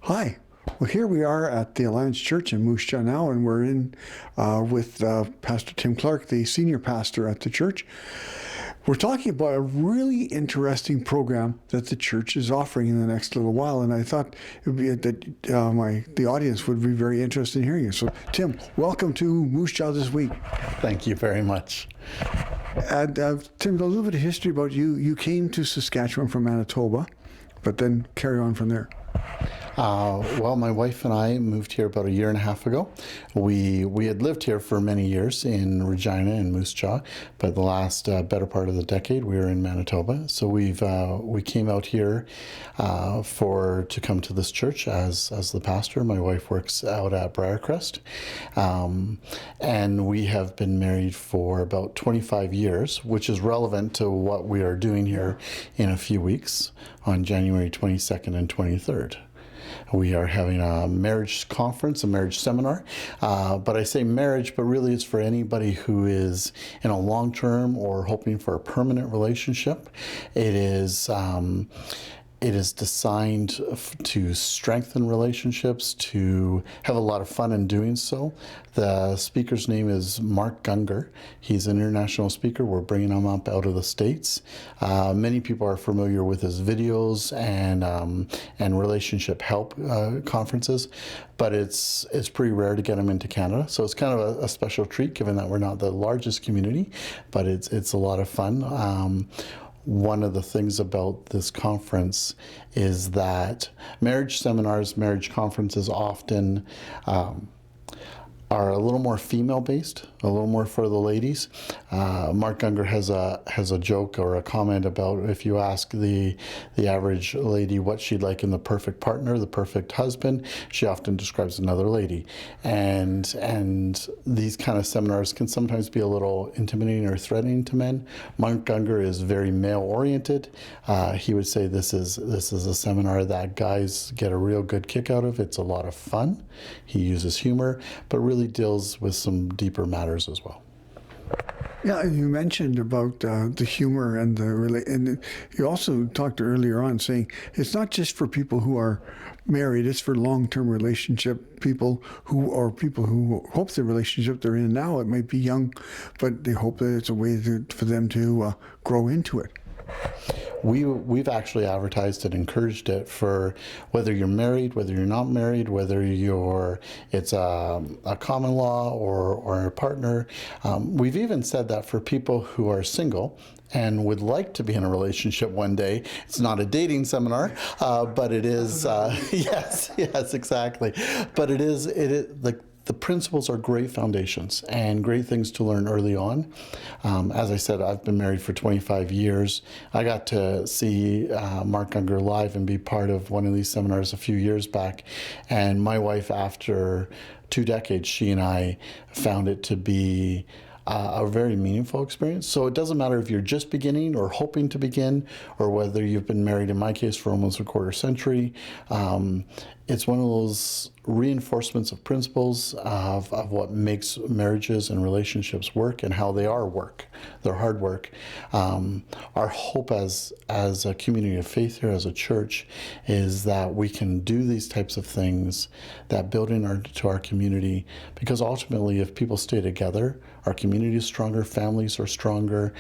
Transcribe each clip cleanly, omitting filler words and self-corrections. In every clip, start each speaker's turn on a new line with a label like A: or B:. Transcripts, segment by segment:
A: Hi. Well, here we are at the Alliance Church in Moose Jaw now, and we're in with Pastor Tim Clarke, the senior pastor at the church. We're talking about a really interesting program that the church is offering in the next little while, and I thought it would be that the audience would be very interested in hearing it. So, Tim, welcome to Moose Jaw this week.
B: Thank you very much.
A: And Tim, a little bit of history about you. You came to Saskatchewan from Manitoba, but then carry on from there.
B: Well, my wife and I moved here about a year and a half ago. We had lived here for many years in Regina and Moose Jaw, but the last better part of the decade we were in Manitoba. So we came out here to come to this church as the pastor. My wife works out at Briarcrest, and we have been married for about 25 years, which is relevant to what we are doing here in a few weeks on January 22nd and 23rd. We are having a marriage conference, a marriage seminar. But I say marriage, but really it's for anybody who is in a long-term or hoping for a permanent relationship. It is designed to strengthen relationships, to have a lot of fun in doing so. The speaker's name is Mark Gungor. He's an international speaker. We're bringing him up out of the States. Many people are familiar with his videos and relationship help conferences, but it's pretty rare to get him into Canada. So it's kind of a special treat, given that we're not the largest community, but it's a lot of fun. One of the things about this conference is that marriage seminars, marriage conferences often are a little more female-based, a little more for the ladies. Mark Gungor has a joke or a comment about if you ask the average lady what she'd like in the perfect partner, the perfect husband, she often describes another lady. And these kind of seminars can sometimes be a little intimidating or threatening to men. Mark Gungor is very male-oriented. He would say this is a seminar that guys get a real good kick out of. It's a lot of fun. He uses humor, but really deals with some deeper matters as well.
A: Yeah, you mentioned about the humor and and you also talked earlier on saying it's not just for people who are married; it's for long-term relationship people who hope the relationship they're in now. It might be young, but they hope that it's a way for them to grow into it.
B: We've actually advertised and encouraged it for whether you're married, whether you're not married, whether it's a common law or a partner. We've even said that for people who are single and would like to be in a relationship one day. It's not a dating seminar, but it is. Yes, exactly. But it is the principles are great foundations and great things to learn early on. As I said, I've been married for 25 years. I got to see Mark Gungor live and be part of one of these seminars a few years back. And my wife, after 2 decades, she and I found it to be a very meaningful experience. So it doesn't matter if you're just beginning or hoping to begin, or whether you've been married, in my case, for almost a quarter century. It's one of those reinforcements of principles of what makes marriages and relationships work and how they are work. They're hard work. Our hope as a community of faith here, as a church, is that we can do these types of things that build into our community, because ultimately if people stay together, our community is stronger, families are stronger.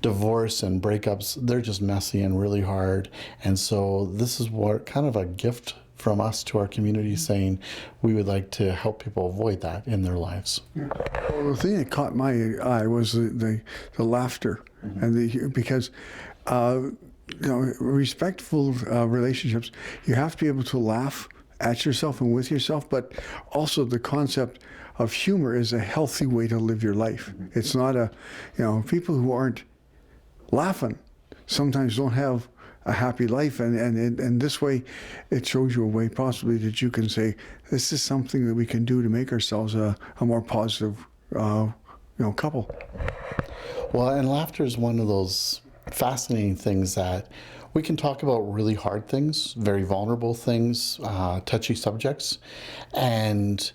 B: Divorce and breakups, they're just messy and really hard. And so this is what kind of a gift from us to our community, saying we would like to help people avoid that in their lives.
A: Yeah. Well, the thing that caught my eye was the laughter, mm-hmm. and because respectful relationships, you have to be able to laugh at yourself and with yourself, but also the concept of humor is a healthy way to live your life. Mm-hmm. It's not people who aren't laughing sometimes don't have a happy life, and this way it shows you a way possibly that you can say this is something that we can do to make ourselves a more positive couple.
B: Well, and laughter is one of those fascinating things that we can talk about really hard things, very vulnerable things, touchy subjects, and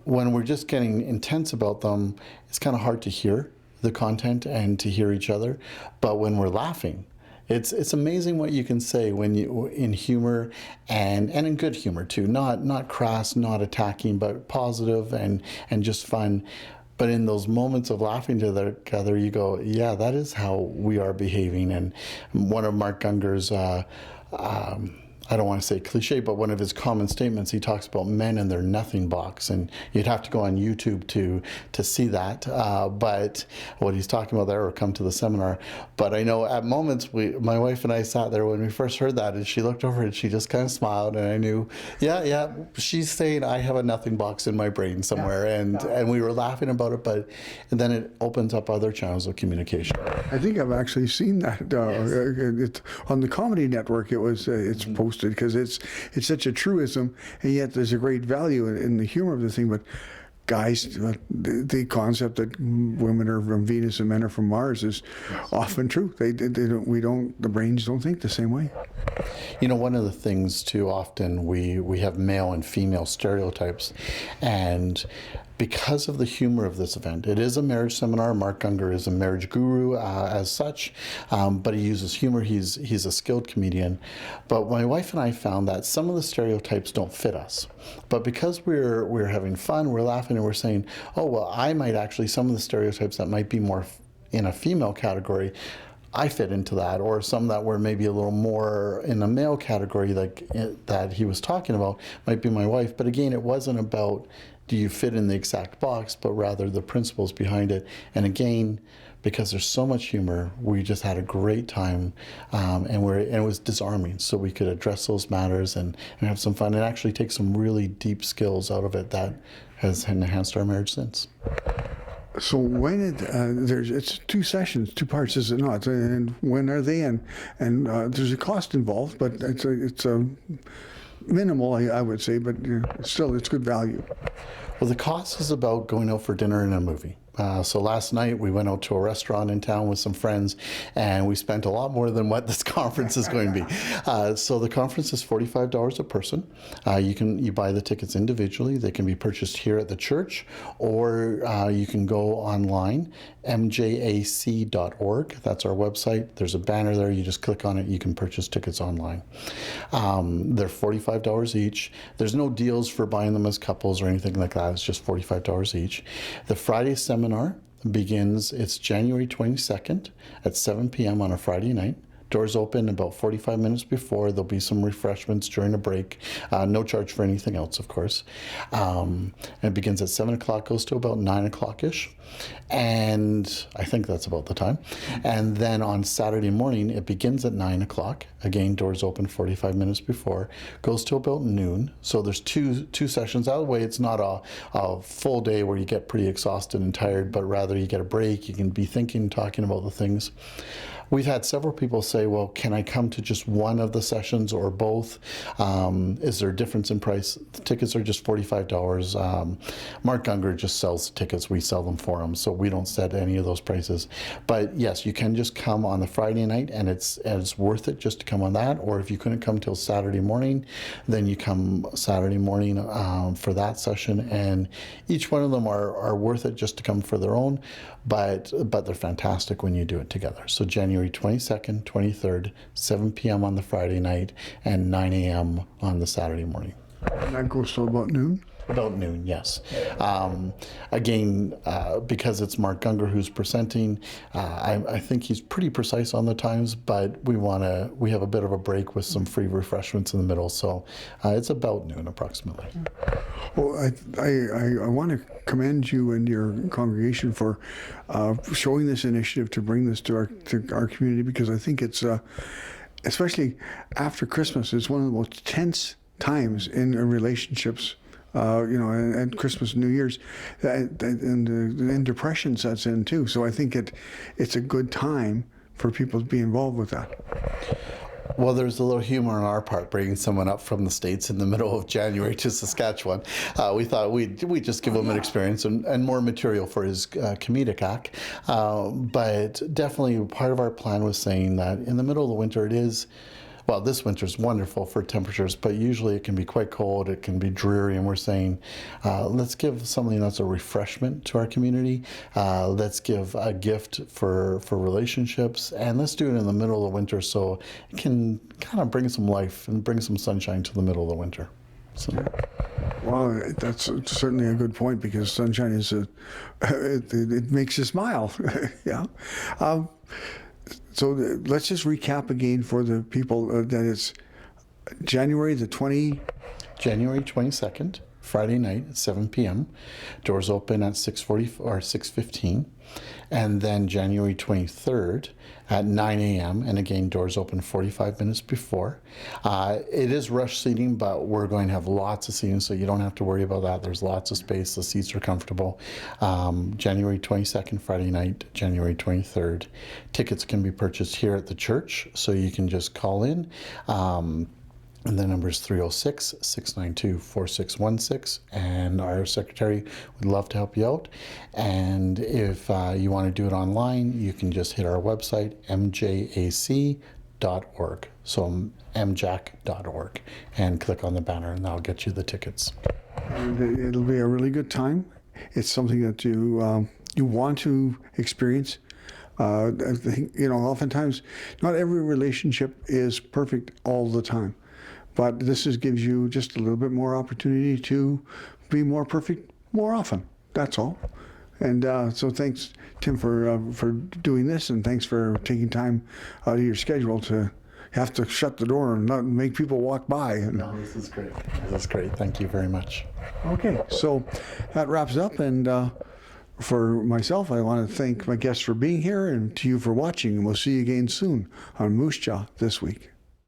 B: when we're just getting intense about them, it's kind of hard to hear the content and to hear each other. But when we're laughing, It's amazing what you can say when you in humor and in good humor too. Not crass, not attacking, but positive and just fun. But in those moments of laughing together, you go, yeah, that is how we are behaving. And one of Mark Gunger's I don't want to say cliche, but one of his common statements, he talks about men and their nothing box, and you'd have to go on YouTube to see that. But what he's talking about there, or come to the seminar. But I know at moments, my wife and I sat there when we first heard that, and she looked over and she just kind of smiled, and I knew, yeah, she's saying I have a nothing box in my brain somewhere, and we were laughing about it, and then it opens up other channels of communication.
A: I think I've actually seen that. It's on the Comedy Network. It's posted because it's such a truism, and yet there's a great value in the humor of the thing. But guys, the concept that women are from Venus and men are from Mars is often true. The brains don't think the same way.
B: You know, one of the things too often we have male and female stereotypes, and because of the humor of this event, it is a marriage seminar. Mark Gunger is a marriage guru as such, but he uses humor. He's a skilled comedian. But my wife and I found that some of the stereotypes don't fit us. But because we're having fun, we're laughing, and we're saying, oh, well, I might actually, some of the stereotypes that might be more in a female category, I fit into that, or some that were maybe a little more in a male category, like that he was talking about, might be my wife. But again, it wasn't about do you fit in the exact box, but rather the principles behind it. And again, because there's so much humor, we just had a great time, and it was disarming, so we could address those matters and have some fun and actually take some really deep skills out of it that has enhanced our marriage since.
A: So when it's 2 sessions, 2 parts, is it not? And when are they? And there's a cost involved, but it's minimal, I would say, but still, it's good value.
B: Well, the cost is about going out for dinner and a movie. So last night we went out to a restaurant in town with some friends, and we spent a lot more than what this conference is going to be. So the conference is $45 a person. You buy the tickets individually. They can be purchased here at the church, or you can go online, mjac.org. That's our website. There's a banner there. You just click on it. You can purchase tickets online. They're $45 each. There's no deals for buying them as couples or anything like that. It's just $45 each. The Friday seminar begins, it's January 22nd at 7 p.m. on a Friday night. Doors open about 45 minutes before. There'll be some refreshments during a break. No charge for anything else, of course. And it begins at 7 o'clock, goes to about 9 o'clock-ish. And I think that's about the time. And then on Saturday morning, it begins at 9 o'clock. Again, doors open 45 minutes before. Goes to about noon. So there's two sessions. That way, it's not a full day where you get pretty exhausted and tired, but rather you get a break. You can be thinking, talking about the things. We've had several people say, well, can I come to just one of the sessions or both? Is there a difference in price? The tickets are just $45. Mark Gunger just sells the tickets. We sell them for him, so we don't set any of those prices. But yes, you can just come on the Friday night, and it's worth it just to come on that. Or if you couldn't come till Saturday morning, then you come Saturday morning for that session. And each one of them are worth it just to come for their own, but they're fantastic when you do it together. So January 22nd, 23rd, 7 p.m. on the Friday night, and 9 a.m. on the Saturday morning.
A: And that goes till about noon?
B: About noon, yes. Again, because it's Mark Gunger who's presenting, I think he's pretty precise on the times, but we have a bit of a break with some free refreshments in the middle, so it's about noon approximately.
A: Well, I want to commend you and your congregation for showing this initiative to bring this to our community, because I think it's, especially after Christmas, it's one of the most tense times in relationships. And Christmas and New Year's, and depression sets in too. So I think it's a good time for people to be involved with that.
B: Well, there's a little humor on our part, bringing someone up from the States in the middle of January to Saskatchewan. We thought we'd just give him an experience and more material for his comedic act. But definitely part of our plan was saying that in the middle of the winter, well, this winter is wonderful for temperatures, but usually it can be quite cold, it can be dreary, and we're saying, let's give something that's a refreshment to our community. Let's give a gift for relationships, and let's do it in the middle of the winter so it can kind of bring some life and bring some sunshine to the middle of the winter. So.
A: Well, that's certainly a good point, because sunshine is it makes you smile. Yeah. So let's just recap again for the people that it's January
B: 22nd, Friday night at 7 p.m. Doors open at 6:40 or 6:15. And then January 23rd at 9 a.m. And again, doors open 45 minutes before. It is rush seating, but we're going to have lots of seating, so you don't have to worry about that. There's lots of space. The seats are comfortable. January 22nd, Friday night, January 23rd. Tickets can be purchased here at the church, so you can just call in. And the number is 306-692-4616, and our secretary would love to help you out. And if you want to do it online, you can just hit our website, mjac.org, so mjac.org, and click on the banner, and that'll get you the tickets.
A: And it'll be a really good time. It's something that you want to experience. I think, oftentimes, not every relationship is perfect all the time. But this gives you just a little bit more opportunity to be more perfect more often. That's all. And so thanks, Tim, for doing this, and thanks for taking time out of your schedule to have to shut the door and not make people walk by.
B: No, this is great. This is great. Thank you very much.
A: Okay, so that wraps up. And for myself, I want to thank my guests for being here, and to you for watching. And we'll see you again soon on Moose Jaw This Week.